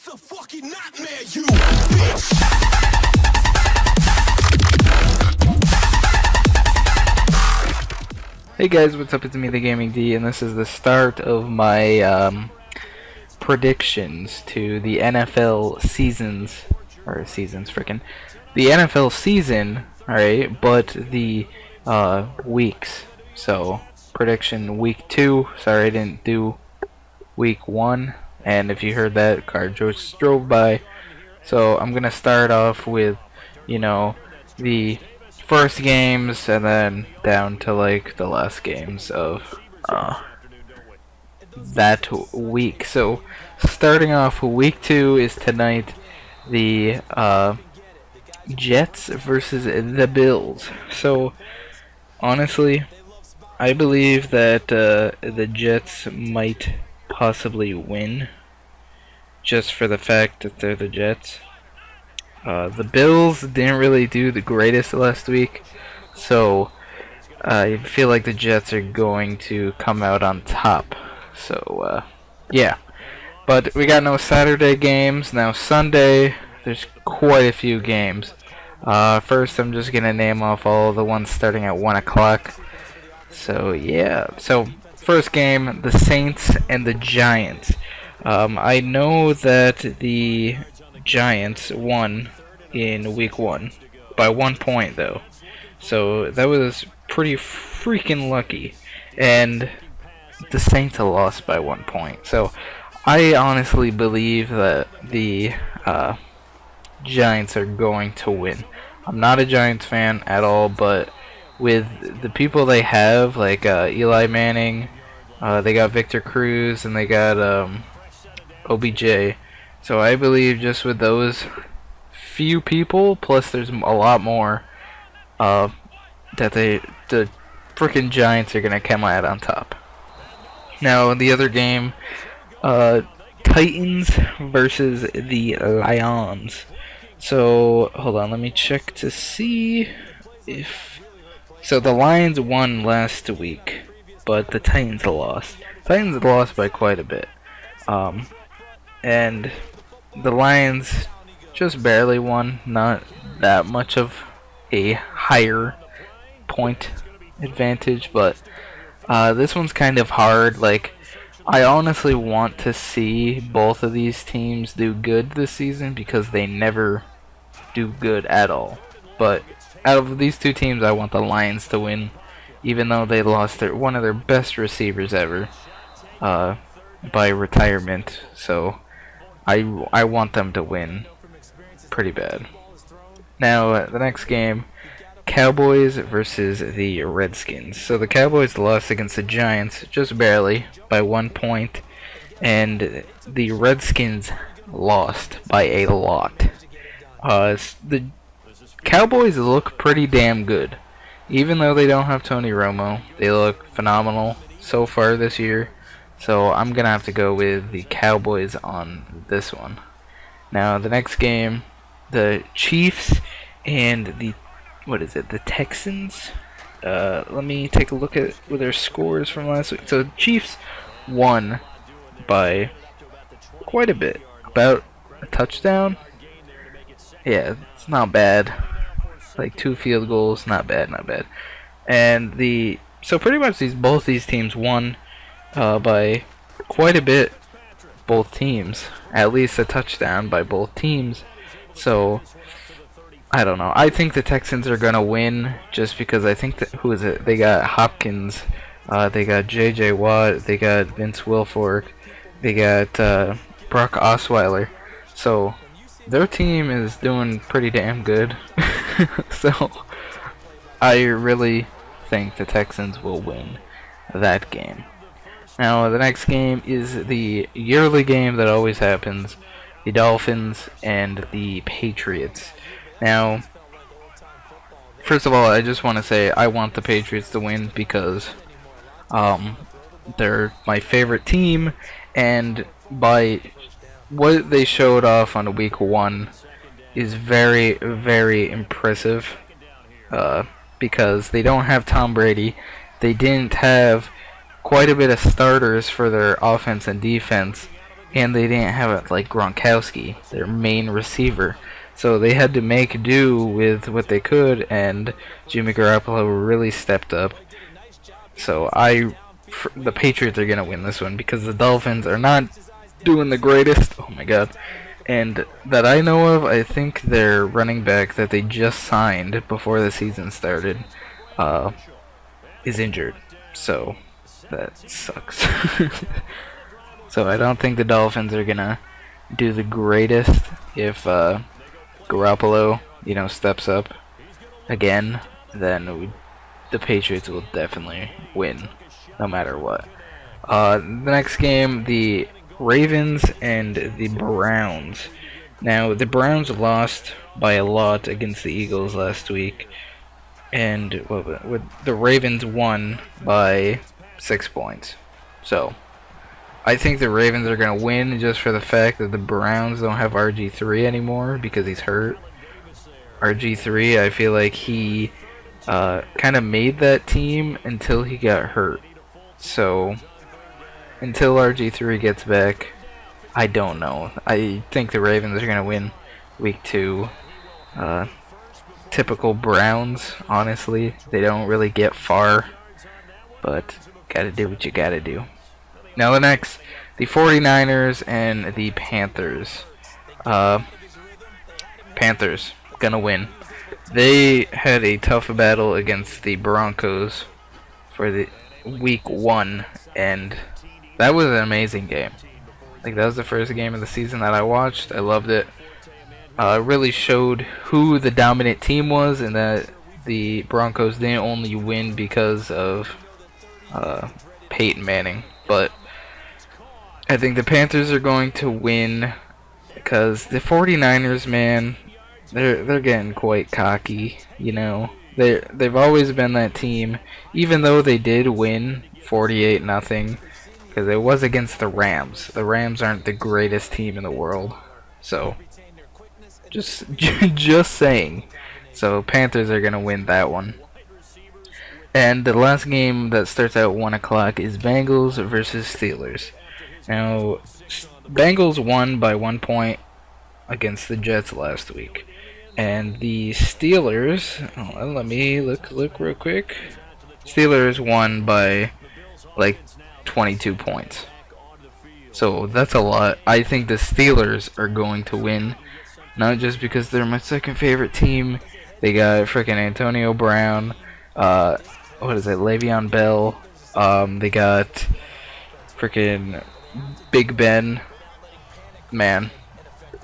It's a fucking nightmare, you bitch! Hey guys, what's up? It's me, the Gaming D, and this is the start of my predictions to the NFL seasons, or seasons, frickin', the NFL season, alright, but the weeks. So, prediction week 2, sorry I didn't do week 1, and if you heard that, car just drove by. So, I'm gonna start off with, you know, the first games and then down to like the last games of that week. So starting off, week 2 is tonight, the Jets versus the Bills. So honestly, I believe that the Jets might possibly win, just for the fact that they're the Jets. The Bills didn't really do the greatest last week, so I feel like the Jets are going to come out on top. So, yeah. But we got no Saturday games. Now Sunday, there's quite a few games. First, I'm just going to name off all the ones starting at 1 o'clock. So, yeah. So, first game, the Saints and the Giants. I know that the Giants won in week 1 by 1 point though, so that was pretty freaking lucky, and the Saints lost by 1 point. So I honestly believe that the Giants are going to win. I'm not a Giants fan at all, but with the people they have, like Eli Manning, they got Victor Cruz, and they got OBJ. So I believe just with those few people, plus there's a lot more, that the frickin' Giants are gonna come out on top. Now the other game, Titans versus the Lions. So hold on, let me check to see if. So the Lions won last week, but the Titans lost. Titans lost by quite a bit, and the Lions just barely won, not that much of a higher point advantage, but this one's kind of hard. Like, I honestly want to see both of these teams do good this season because they never do good at all. But out of these two teams, I want the Lions to win, even though they lost one of their best receivers ever by retirement. So I want them to win pretty bad. Now the next game, Cowboys versus the Redskins. So the Cowboys lost against the Giants just barely by 1 point, and the Redskins lost by a lot. The Cowboys look pretty damn good. Even though they don't have Tony Romo, they look phenomenal so far this year. So I'm going to have to go with the Cowboys on this one. Now the next game, the Chiefs and the Texans. Let me take a look at their scores from last week. So the Chiefs won by quite a bit, about a touchdown. Yeah, it's not bad. Like 2 field goals, not bad, not bad. And so pretty much both these teams won by quite a bit. Both teams, at least a touchdown by both teams. So I don't know. I think the Texans are gonna win just because I think that they got Hopkins, they got J.J. Watt, they got Vince Wilfork, they got Brock Osweiler. So their team is doing pretty damn good. So I really think the Texans will win that game. Now the next game is the yearly game that always happens, the Dolphins and the Patriots. Now, first of all, I just want to say I want the Patriots to win because they're my favorite team, and by what they showed off on week 1 is very, very impressive, because they don't have Tom Brady. They didn't have quite a bit of starters for their offense and defense, and they didn't have like Gronkowski, their main receiver. So they had to make do with what they could, and Jimmy Garoppolo really stepped up. So the Patriots are gonna win this one because the Dolphins are not doing the greatest. Oh my god. And that I know of, I think their running back that they just signed before the season started is injured. So that sucks. So I don't think the Dolphins are gonna do the greatest if Garoppolo, steps up again. Then the Patriots will definitely win, no matter what. The next game, the Ravens and the Browns. Now, the Browns lost by a lot against the Eagles last week, and the Ravens won by 6 points. So, I think the Ravens are going to win just for the fact that the Browns don't have RG3 anymore because he's hurt. RG3, I feel like he kind of made that team until he got hurt. So, until RG3 gets back, I don't know. I think the Ravens are going to win week 2. Typical Browns, honestly. They don't really get far, but gotta do what you gotta do. Now the 49ers and the Panthers. Panthers gonna win. They had a tough battle against the Broncos for the week 1, and that was an amazing game. Like, that was the first game of the season that I watched. I loved it. It really showed who the dominant team was, and that the Broncos didn't only win because of Peyton Manning, but I think the Panthers are going to win because the 49ers, man, they're getting quite cocky, They've always been that team, even though they did win 48-0, because it was against the Rams. The Rams aren't the greatest team in the world, so just saying. So Panthers are gonna win that one. And the last game that starts at 1 o'clock is Bengals versus Steelers. Now, Bengals won by 1 point against the Jets last week, and the Steelers. Let me look real quick. Steelers won by like 22 points. So that's a lot. I think the Steelers are going to win, not just because they're my second favorite team. They got freaking Antonio Brown. Le'Veon Bell. They got freaking Big Ben. Man.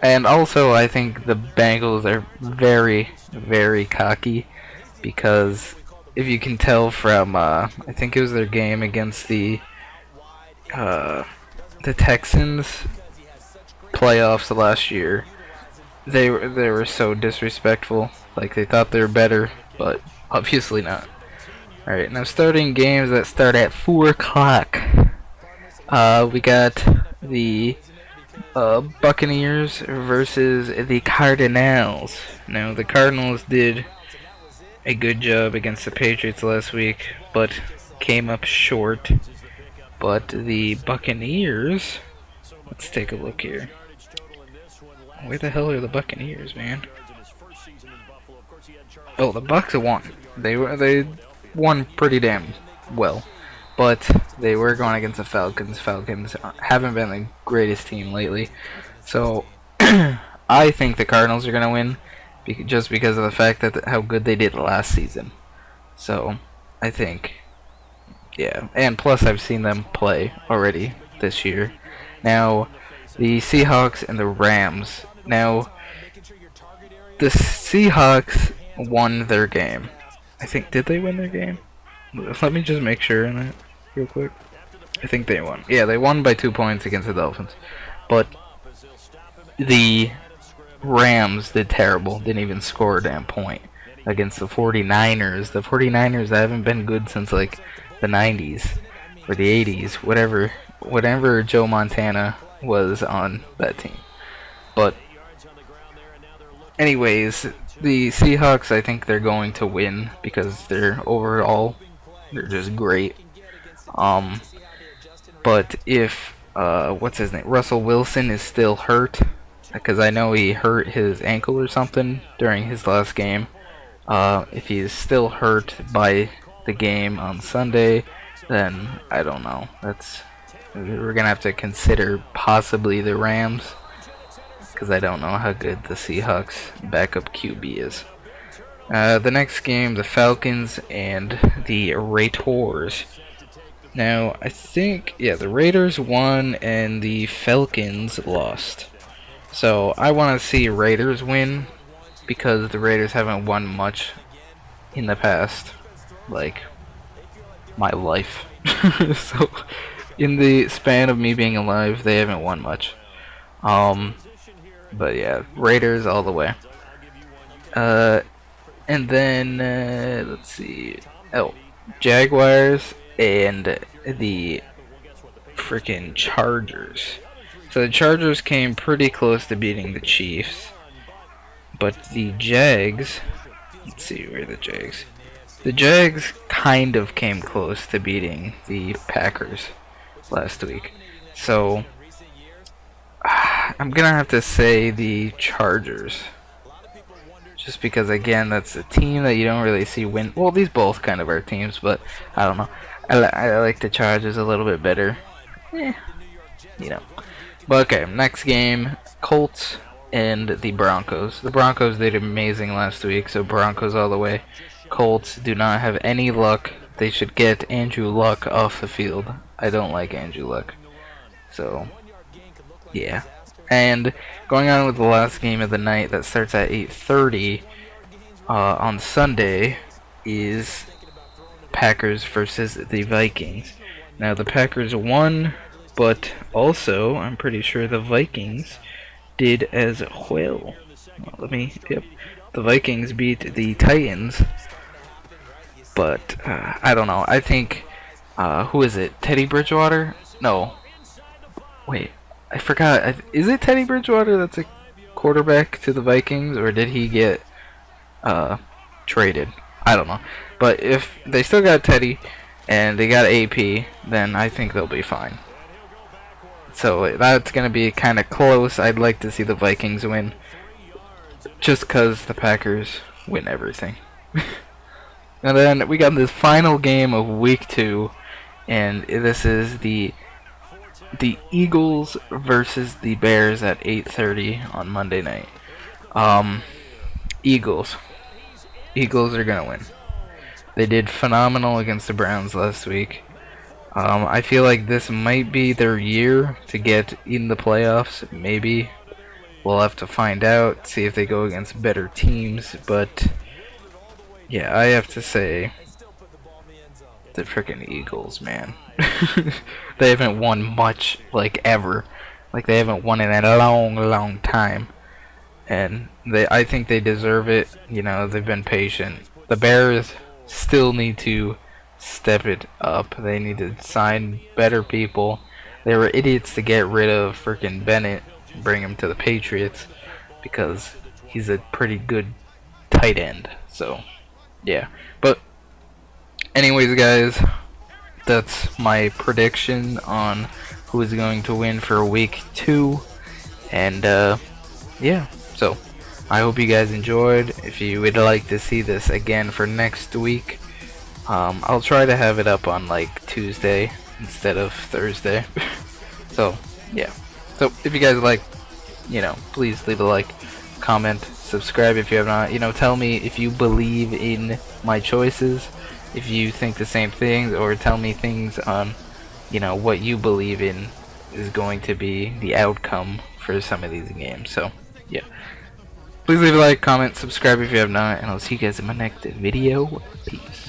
And also, I think the Bengals are very, very cocky, because if you can tell from, I think it was their game against the Texans playoffs last year, they were so disrespectful. Like, they thought they were better, but obviously not. Alright, now starting games that start at 4 o'clock. We got the Buccaneers versus the Cardinals. Now, the Cardinals did a good job against the Patriots last week, but came up short. But the Buccaneers, let's take a look here. Where the hell are the Buccaneers, man? Oh, the Bucs won. They won pretty damn well, but they were going against the Falcons. Falcons haven't been the greatest team lately, so I think the Cardinals are gonna win, just because of the fact that how good they did last season. So I think, yeah, and plus I've seen them play already this year. Now, the Seahawks and the Rams. Now, the Seahawks won their game. I think, did they win their game? Let me just make sure on that real quick. I think they won. Yeah, they won by 2 points against the Dolphins. But the Rams did terrible. Didn't even score a damn point against the 49ers. The 49ers haven't been good since like the 90s or the 80s, whatever Joe Montana was on that team. But anyways, the Seahawks, I think they're going to win because they're just great. But if what's his name? Russell Wilson is still hurt, because I know he hurt his ankle or something during his last game. If he's still hurt by the game on Sunday, then I don't know. We're gonna have to consider possibly the Rams, because I don't know how good the Seahawks backup QB is. The next game, the Falcons and the Raiders. Now, I think, yeah, the Raiders won and the Falcons lost. So, I want to see Raiders win, because the Raiders haven't won much in the past, like, my life. So, in the span of me being alive, they haven't won much. But yeah, Raiders all the way. And then, let's see. Oh, Jaguars and the freaking Chargers. So the Chargers came pretty close to beating the Chiefs. But the Jags, let's see, where are the Jags? The Jags kind of came close to beating the Packers last week. So, I'm gonna have to say the Chargers. Just because, again, that's a team that you don't really see win. Well, these both kind of are teams, but I don't know. I like the Chargers a little bit better. You know. But okay, next game, Colts and the Broncos. The Broncos did amazing last week, so Broncos all the way. Colts do not have any luck. They should get Andrew Luck off the field. I don't like Andrew Luck. So, yeah. And going on with the last game of the night that starts at 8:30 on Sunday is Packers versus the Vikings. Now the Packers won, but also I'm pretty sure the Vikings did as well. The Vikings beat the Titans, but I don't know. I think who is it? Teddy Bridgewater? No. Wait. I forgot. Is it Teddy Bridgewater that's a quarterback to the Vikings, or did he get traded? I don't know. But if they still got Teddy and they got AP, then I think they'll be fine. So that's going to be kind of close. I'd like to see the Vikings win, just because the Packers win everything. And then we got this final game of week 2, and this is the Eagles versus the Bears at 8:30 on Monday night. Eagles are gonna win. They did phenomenal against the Browns last week. I feel like this might be their year to get in the playoffs. Maybe we'll have to find out, see if they go against better teams. But yeah, I have to say, the freaking Eagles, man. They haven't won much, like, ever. Like, they haven't won in a long time. And I think they deserve it. You know, they've been patient. The Bears still need to step it up. They need to sign better people. They were idiots to get rid of freaking Bennett and bring him to the Patriots, because he's a pretty good tight end. So, yeah. But anyways, guys, that's my prediction on who is going to win for week 2. And yeah, so I hope you guys enjoyed. If you would like to see this again for next week, I'll try to have it up on like Tuesday instead of Thursday. So yeah, so if you guys like, you know, please leave a like, comment, subscribe if you have not. You know, tell me if you believe in my choices, if you think the same things, or tell me things on, you know, what you believe in is going to be the outcome for some of these games. So yeah, please leave a like, comment, subscribe if you have not, and I'll see you guys in my next video. Peace.